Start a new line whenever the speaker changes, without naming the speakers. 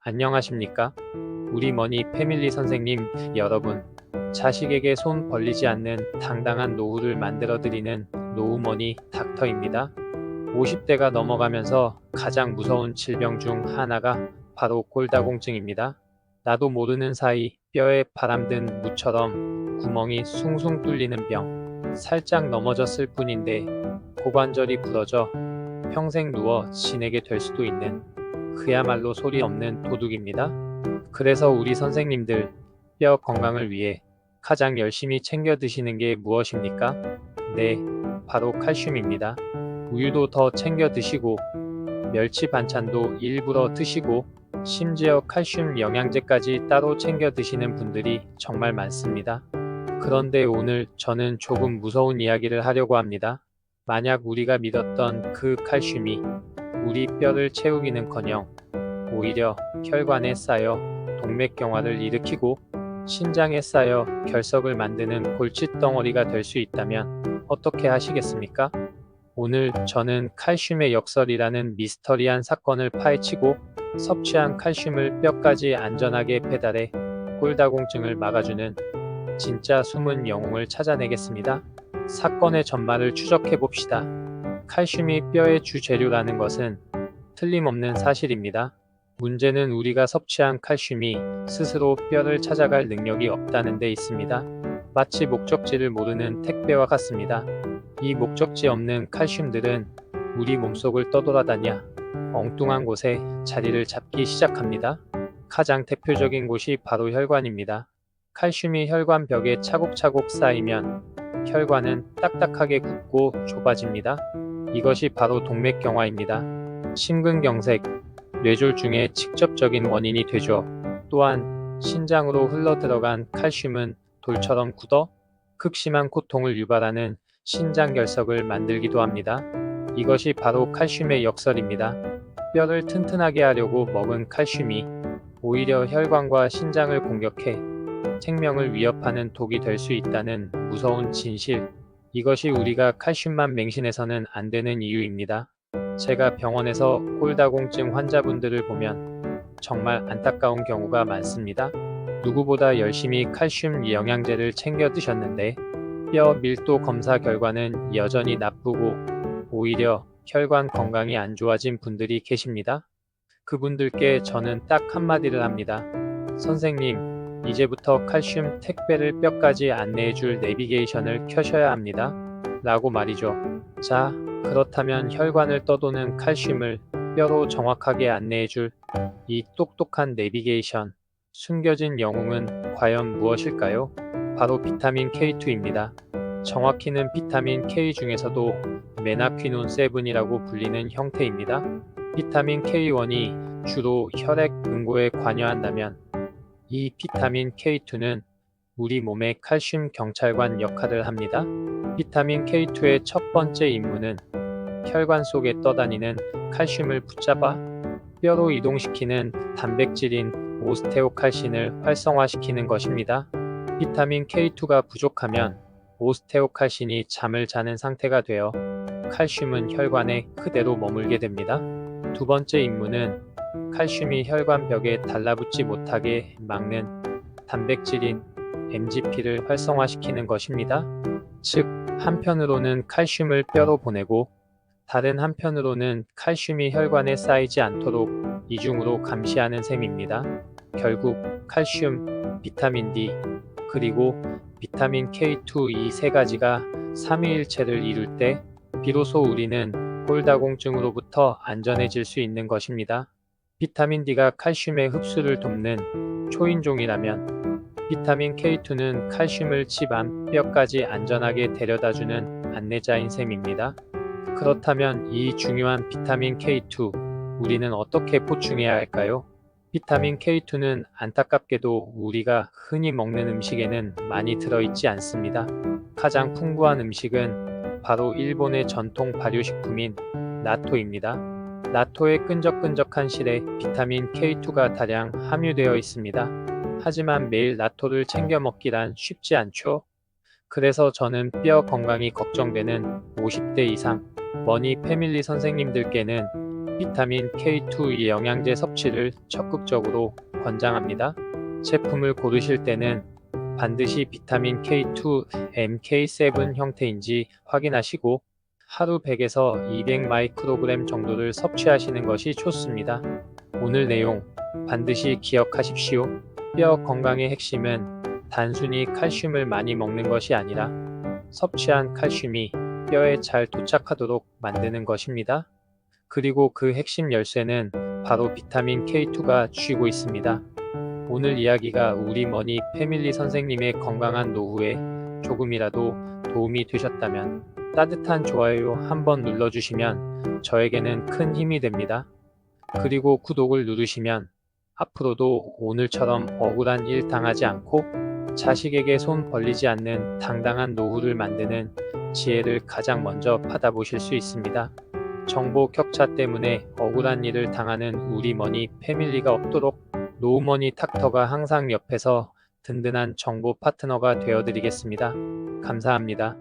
안녕하십니까? 우리 머니 패밀리 선생님 여러분, 자식에게 손 벌리지 않는 당당한 노후를 만들어드리는 노후머니 닥터입니다. 50대가 넘어가면서 가장 무서운 질병 중 하나가 바로 골다공증입니다. 나도 모르는 사이 뼈에 바람든 무처럼 구멍이 숭숭 뚫리는 병, 살짝 넘어졌을 뿐인데 고관절이 부러져 평생 누워 지내게 될 수도 있는 그야말로 소리 없는 도둑입니다. 그래서 우리 선생님들 뼈 건강을 위해 가장 열심히 챙겨 드시는 게 무엇입니까? 네, 바로 칼슘입니다. 우유도 더 챙겨 드시고 멸치 반찬도 일부러 드시고 심지어 칼슘 영양제까지 따로 챙겨 드시는 분들이 정말 많습니다. 그런데 오늘 저는 조금 무서운 이야기를 하려고 합니다. 만약 우리가 믿었던 그 칼슘이 우리 뼈를 채우기는커녕 오히려 혈관에 쌓여 동맥경화를 일으키고 신장에 쌓여 결석을 만드는 골칫덩어리가 될 수 있다면 어떻게 하시겠습니까? 오늘 저는 칼슘의 역설이라는 미스터리한 사건을 파헤치고 섭취한 칼슘을 뼈까지 안전하게 배달해 골다공증을 막아주는 진짜 숨은 영웅을 찾아내겠습니다. 사건의 전말을 추적해 봅시다. 칼슘이 뼈의 주재료라는 것은 틀림없는 사실입니다. 문제는 우리가 섭취한 칼슘이 스스로 뼈를 찾아갈 능력이 없다는 데 있습니다. 마치 목적지를 모르는 택배와 같습니다. 이 목적지 없는 칼슘들은 우리 몸속을 떠돌아다녀 엉뚱한 곳에 자리를 잡기 시작합니다. 가장 대표적인 곳이 바로 혈관입니다. 칼슘이 혈관 벽에 차곡차곡 쌓이면 혈관은 딱딱하게 굳고 좁아집니다. 이것이 바로 동맥경화입니다. 심근경색, 뇌졸중의 직접적인 원인이 되죠. 또한 신장으로 흘러들어간 칼슘은 돌처럼 굳어 극심한 고통을 유발하는 신장결석을 만들기도 합니다. 이것이 바로 칼슘의 역설입니다. 뼈를 튼튼하게 하려고 먹은 칼슘이 오히려 혈관과 신장을 공격해 생명을 위협하는 독이 될 수 있다는 무서운 진실. 이것이 우리가 칼슘만 맹신해서는 안 되는 이유입니다. 제가 병원에서 골다공증 환자분들을 보면 정말 안타까운 경우가 많습니다. 누구보다 열심히 칼슘 영양제를 챙겨 드셨는데 뼈 밀도 검사 결과는 여전히 나쁘고 오히려 혈관 건강이 안 좋아진 분들이 계십니다. 그분들께 저는 딱 한마디를 합니다. 선생님, 이제부터 칼슘 택배를 뼈까지 안내해줄 내비게이션을 켜셔야 합니다. 라고 말이죠. 자, 그렇다면 혈관을 떠도는 칼슘을 뼈로 정확하게 안내해줄 이 똑똑한 내비게이션, 숨겨진 영웅은 과연 무엇일까요? 바로 비타민 K2입니다. 정확히는 비타민 K 중에서도 메나퀴논 7이라고 불리는 형태입니다. 비타민 K1이 주로 혈액 응고에 관여한다면 이 비타민 K2는 우리 몸의 칼슘 경찰관 역할을 합니다. 비타민 K2의 첫 번째 임무는 혈관 속에 떠다니는 칼슘을 붙잡아 뼈로 이동시키는 단백질인 오스테오칼신을 활성화시키는 것입니다. 비타민 K2가 부족하면 오스테오칼신이 잠을 자는 상태가 되어 칼슘은 혈관에 그대로 머물게 됩니다. 두 번째 임무는 칼슘이 혈관 벽에 달라붙지 못하게 막는 단백질인 MGP를 활성화시키는 것입니다. 즉, 한편으로는 칼슘을 뼈로 보내고 다른 한편으로는 칼슘이 혈관에 쌓이지 않도록 이중으로 감시하는 셈입니다. 결국 칼슘, 비타민 D, 그리고 비타민 K2 이 세 가지가 삼위일체를 이룰 때 비로소 우리는 골다공증으로부터 안전해질 수 있는 것입니다. 비타민 D가 칼슘의 흡수를 돕는 초인종이라면 비타민 K2는 칼슘을 집 안 뼈까지 안전하게 데려다주는 안내자인 셈입니다. 그렇다면 이 중요한 비타민 K2, 우리는 어떻게 보충해야 할까요? 비타민 K2는 안타깝게도 우리가 흔히 먹는 음식에는 많이 들어있지 않습니다. 가장 풍부한 음식은 바로 일본의 전통 발효식품인 나토입니다. 나토의 끈적끈적한 실에 비타민 K2가 다량 함유되어 있습니다. 하지만 매일 나토를 챙겨 먹기란 쉽지 않죠? 그래서 저는 뼈 건강이 걱정되는 50대 이상 머니 패밀리 선생님들께는 비타민 K2 영양제 섭취를 적극적으로 권장합니다. 제품을 고르실 때는 반드시 비타민 K2 MK7 형태인지 확인하시고 하루 100에서 200 마이크로그램 정도를 섭취하시는 것이 좋습니다. 오늘 내용 반드시 기억하십시오. 뼈 건강의 핵심은 단순히 칼슘을 많이 먹는 것이 아니라 섭취한 칼슘이 뼈에 잘 도착하도록 만드는 것입니다. 그리고 그 핵심 열쇠는 바로 비타민 K2가 쥐고 있습니다. 오늘 이야기가 우리 머니 패밀리 선생님의 건강한 노후에 조금이라도 도움이 되셨다면 따뜻한 좋아요 한번 눌러주시면 저에게는 큰 힘이 됩니다. 그리고 구독을 누르시면 앞으로도 오늘처럼 억울한 일 당하지 않고 자식에게 손 벌리지 않는 당당한 노후를 만드는 지혜를 가장 먼저 받아보실 수 있습니다. 정보 격차 때문에 억울한 일을 당하는 우리 머니 패밀리가 없도록 노후머니 닥터가 항상 옆에서 든든한 정보 파트너가 되어드리겠습니다. 감사합니다.